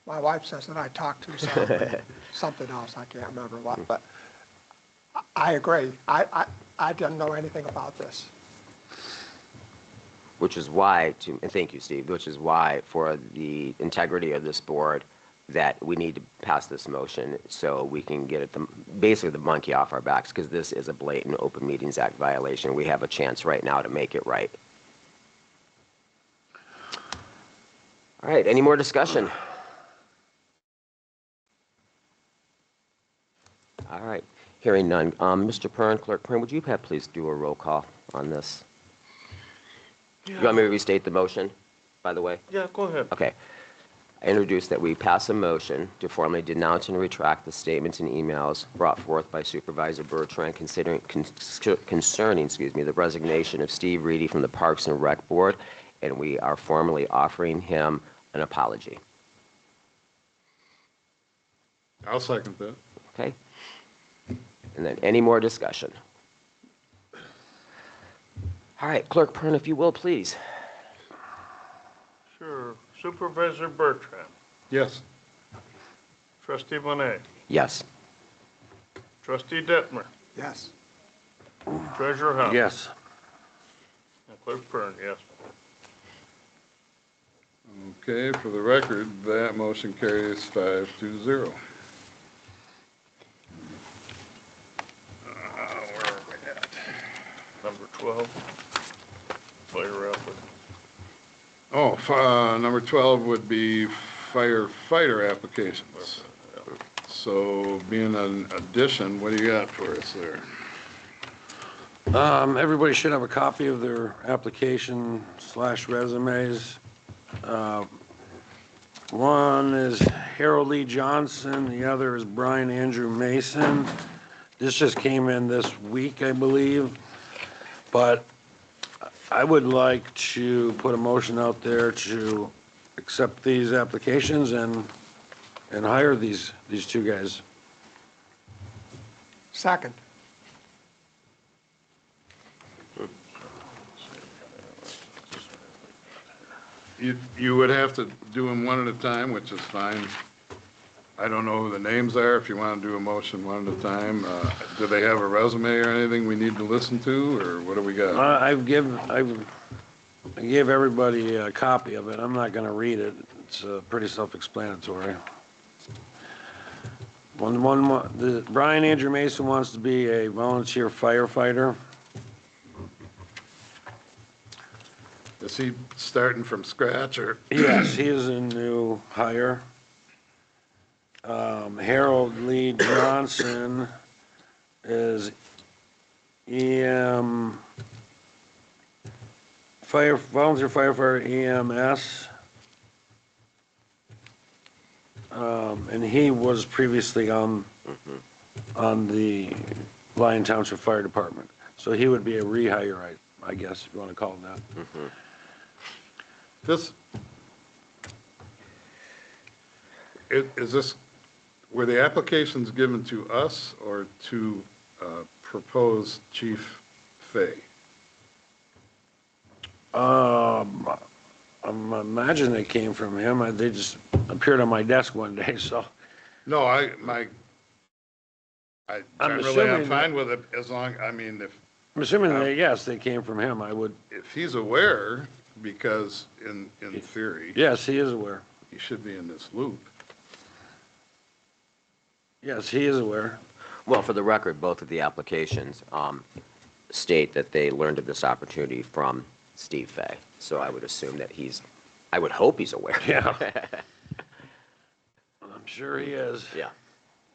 My wife says that I talked to something else, I can't remember what, but I agree. I didn't know anything about this. Which is why, and thank you, Steve, which is why, for the integrity of this board, that we need to pass this motion so we can get basically the monkey off our backs, because this is a blatant Open Meetings Act violation. We have a chance right now to make it right. All right, any more discussion? All right, hearing none. Mr. Pern, Clerk Pern, would you please do a roll call on this? You want me to restate the motion, by the way? Yeah, go ahead. Okay. I introduce that we pass a motion to formally denounce and retract the statements and emails brought forth by Supervisor Bertrand concerning the resignation of Steve Reedy from the Parks and Rec Board, and we are formally offering him an apology. I'll second that. Okay? And then any more discussion? All right, Clerk Pern, if you will, please. Sure. Supervisor Bertrand. Yes. Trustee Bonet. Yes. Trustee Detmer. Yes. Treasurer Hunt. Yes. And Clerk Pern, yes. Okay, for the record, that motion carries 5-0. Where are we at? Number 12. Fire effort. Oh, number 12 would be firefighter applications. So being an addition, what do you got for us there? Everybody should have a copy of their application/resumes. One is Harold Lee Johnson, the other is Brian Andrew Mason. This just came in this week, I believe, but I would like to put a motion out there to accept these applications and hire these two guys. Second. You would have to do them one at a time, which is fine. I don't know who the names are, if you want to do a motion one at a time. Do they have a resume or anything we need to listen to, or what do we got? I gave everybody a copy of it. I'm not going to read it. It's pretty self-explanatory. Brian Andrew Mason wants to be a volunteer firefighter. Is he starting from scratch, or? Yes, he is a new hire. Harold Lee Johnson is volunteer firefighter EMS. And he was previously on the Lyon Township Fire Department. So he would be a rehire, I guess, if you want to call him that. Were the applications given to us or to propose Chief Fay? I'm imagining they came from him. They just appeared on my desk one day, so No, I I'm generally, I'm assuming fine with it as long, I mean, I'm assuming that, yes, they came from him. I would, if he's aware, because in theory, yes, he is aware. he should be in this loop. Yes, he is aware. Well, for the record, both of the applications state that they learned of this opportunity from Steve Fay. So I would assume that I would hope he's aware. Yeah. I'm sure he is. Yeah.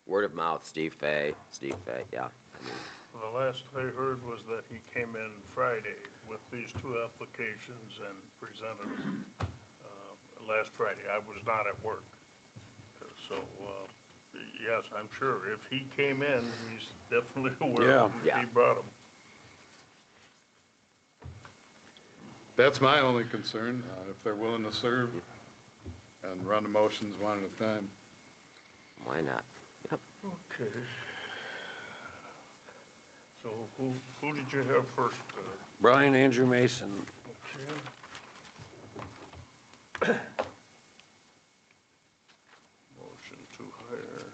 Word of mouth, Steve Fay, yeah. I mean, The last I heard was that he came in Friday with these two applications and presented them last Friday. I was not at work. So, yes, I'm sure if he came in, he's definitely aware of them if Yeah. he brought them. That's my only concern, if they're willing to serve and run the motions one at a time. why not? Yep. Okay. So who did you have first? Brian Andrew Mason. Okay. Motion to hire.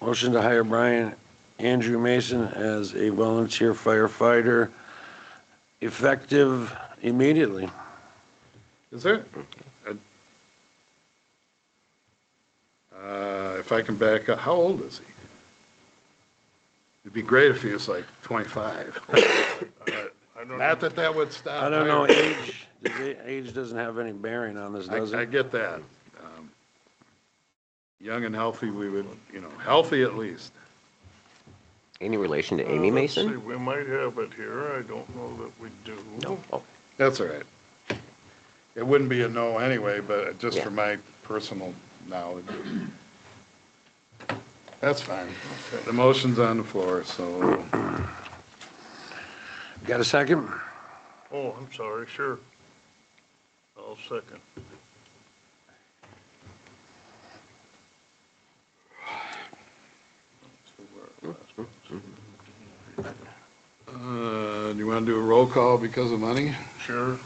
Motion to hire Brian Andrew Mason as a volunteer firefighter, effective immediately. Is there, if I can back up, how old is he? It'd be great if he was like 25. I don't Not know. that would stop. I don't know, hiring. age doesn't have any bearing on this, does I it? get that. Young and healthy, we would, healthy at least. Any relation to Amy Let's see, Mason? we might have it here. I don't know that we do. No. Oh, That's all right. It wouldn't be a no anyway, but just for Yeah. my personal knowledge. That's fine. The motion's on the floor, so Got a second? Oh, I'm sorry, sure. I'll second. do you want to do a roll call because of money? Sure.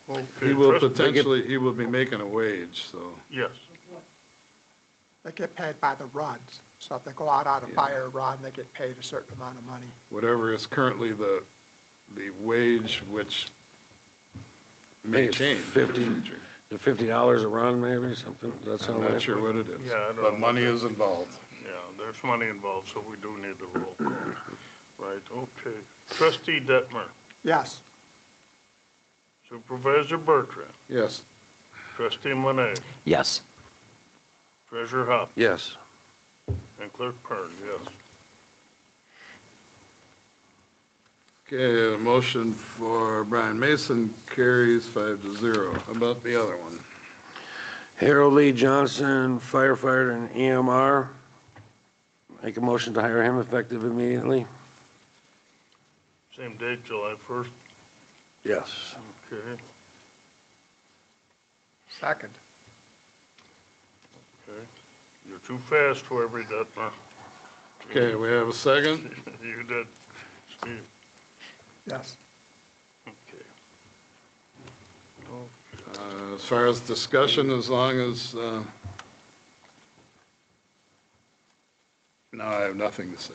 Okay, He will trust- potentially, he will be making a wage, so. Yes, They get paid by the runs. So if they go out on a fire run, they get paid a certain amount of money. Whatever is currently the wage, which may Hey, change. 50. The $50 a run, maybe, something, that's how. I'm not sure what it is, Yeah, I don't know but money what is involved. yeah, there's money involved, so we do need the roll call. Right, okay. Trustee Detmer, Yes, Supervisor Bertrand, Yes, Trustee Monet, yes. Treasurer Hop, Yes. and Clerk Pern, yes. okay, a motion for Brian Mason carries 5-0. How about the other one? Harold Lee Johnson, firefighter in EMR. Make a motion to hire him effective immediately. Same date, July 1st, Yes. okay, second. okay. You're too fast for every Detmer. Okay, we have a second? You did, Steve, Yes, okay. As far as discussion, as long as, no, I have nothing to say.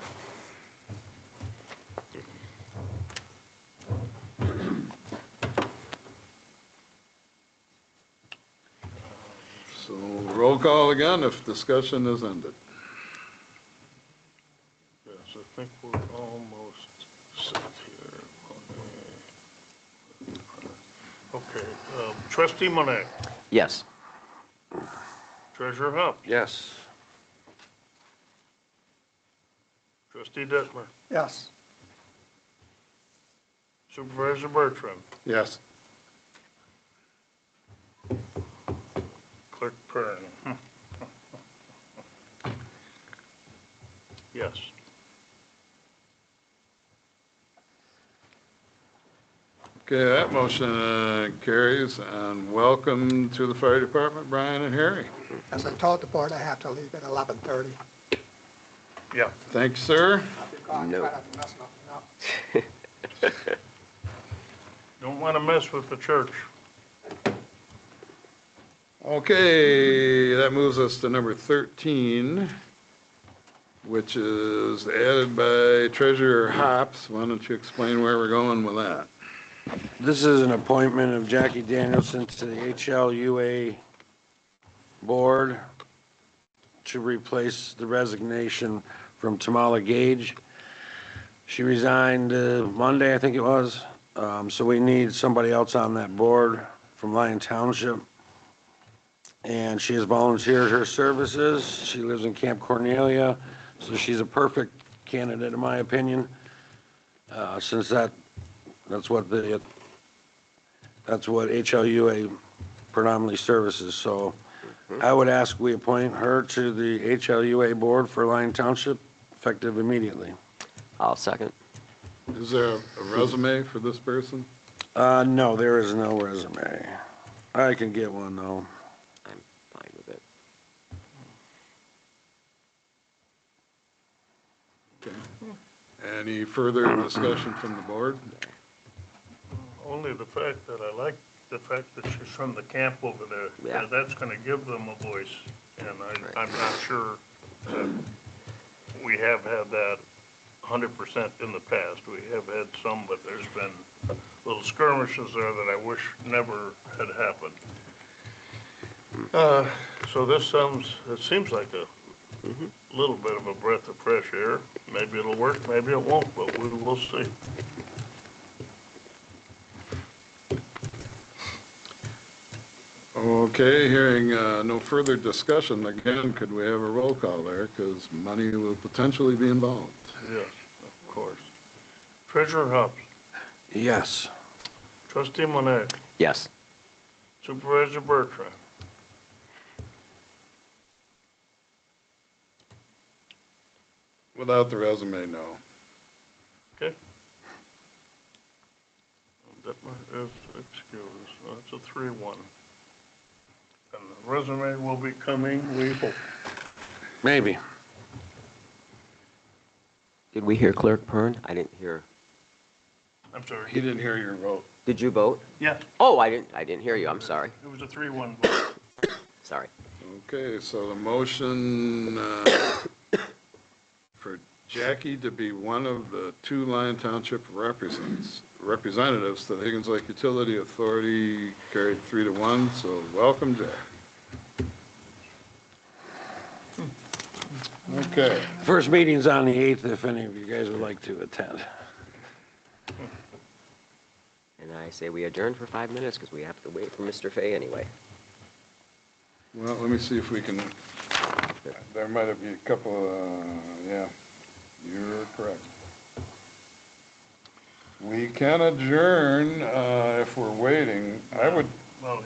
So roll call again if discussion is ended. Yes, I think we're almost set here. Okay, Trustee Monet, Yes. Treasurer Hop, Yes. Trustee Detmer, yes, Supervisor Bertrand, Yes. Clerk Pern. Yes. Okay, that motion carries, and welcome to the fire department, Brian and Harry. as I told the board, I have to leave at 11:30. Yeah. Thank you, sir. I'll be gone, No. try not to mess nothing up. Don't want to mess with the church. Okay, that moves us to number 13, which is added by Treasurer Hops. Why don't you explain where we're going with that? This is an appointment of Jackie Danielson to the HLUA Board to replace the resignation from Tamala Gage. She resigned Monday, I think it was. So we need somebody else on that board from Lyon Township. And she has volunteered her services. She lives in Camp Cornelia, so she's a perfect candidate, in my opinion, since that's what HLUA predominantly services. So I would ask we appoint her to the HLUA board for Lyon Township, effective immediately. I'll second. Is there a resume for this person? No, there is no resume. I can get one, though. I'm fine with it. Okay. Any further discussion from the board? Only the fact that I like the fact that she's from the camp over there. Yeah. That's gonna give them a voice, and I'm not sure that we have had that 100% in the past. We have had some, but there's been little skirmishes there that I wish never had happened. So it seems like a little bit of a breath of fresh air. Maybe it'll work, maybe it won't, but we will see. Okay, hearing no further discussion, again, could we have a roll call there? Because money will potentially be involved. Yes, of course. Treasurer Hobbs, Yes. Trustee Monet, Yes. Supervisor Bertrand. Without the resume, no. Okay. That is excused. That's a 3-1. And the resume will be coming, we hope. Maybe. Did we hear Clerk Pern? I didn't hear. I'm sorry. He didn't hear your vote. Did you vote? Yeah, Oh, I didn't hear you. I'm sorry. it was a 3-1 vote. Sorry. Okay, so the motion for Jackie to be one of the 2 Lyon Township representatives to the Higgins Lake Utility Authority carried 3-1, so welcome, Jack. Okay, First meeting's on the 8th, if any of you guys would like to attend. And I say we adjourn for 5 minutes because we have to wait for Mr. Fay anyway. well, let me see if we can, there might have been a couple, yeah, you're correct. We can adjourn if we're waiting. I would, Well,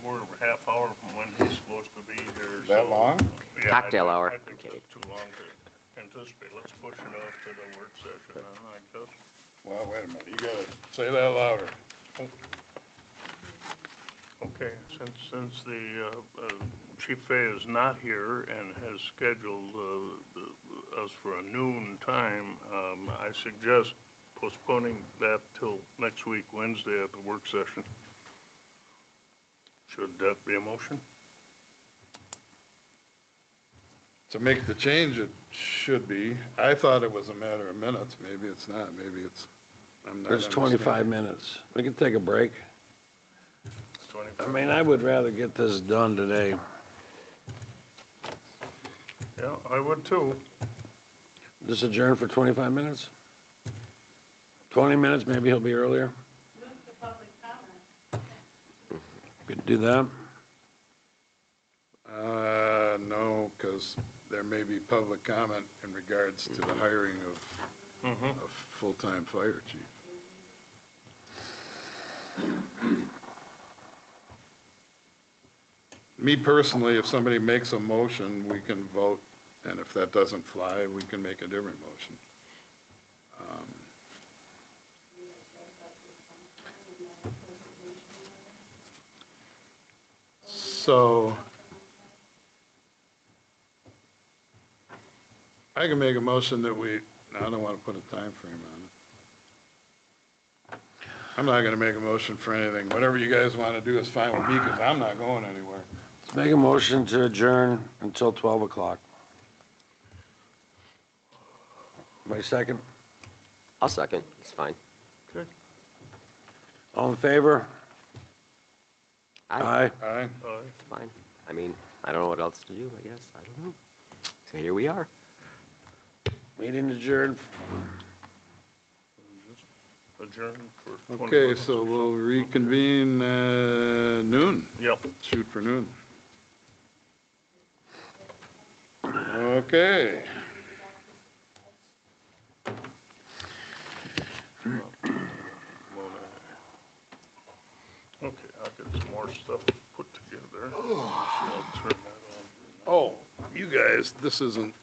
we're a half hour from when he's supposed to be here. that so- long? Yeah, Cocktail hour. I think Okay. that's too long to anticipate. Let's push it off to the work session, I guess. Well, wait a minute, you gotta say that louder. Okay, since the Chief Fay is not here and has scheduled us for a noon time, I suggest postponing that till next week, Wednesday at the work session. Should that be a motion? To make the change, it should be. I thought it was a matter of minutes. Maybe it's not. Maybe it's, I'm not There's 25 understanding. minutes. We can take a break. It's 25. I mean, I would rather get this done today. Yeah, I would too. Just adjourn for 25 minutes? 20 minutes, maybe he'll be earlier. Could do that. No, because there may be public comment in regards to the hiring of a full-time fire chief. Me personally, if somebody makes a motion, we can vote, and if that doesn't fly, we can make a different motion. So I can make a motion that we, I don't want to put a time frame on it. I'm not gonna make a motion for anything. Whatever you guys wanna do is fine with me, because I'm not going anywhere. Let's make a motion to adjourn until 12 o'clock. My second. I'll second, it's fine. Okay. All in favor? Aye. All right? It's fine. I mean, I don't know what else to do, I guess. I don't know. So here we are. Meeting adjourned. Adjourn for 20 Okay, minutes. so we'll reconvene noon. Yep. Shoot for noon. Okay. Okay, I'll get some more stuff put together. I'll turn that on. Oh, you guys, this isn't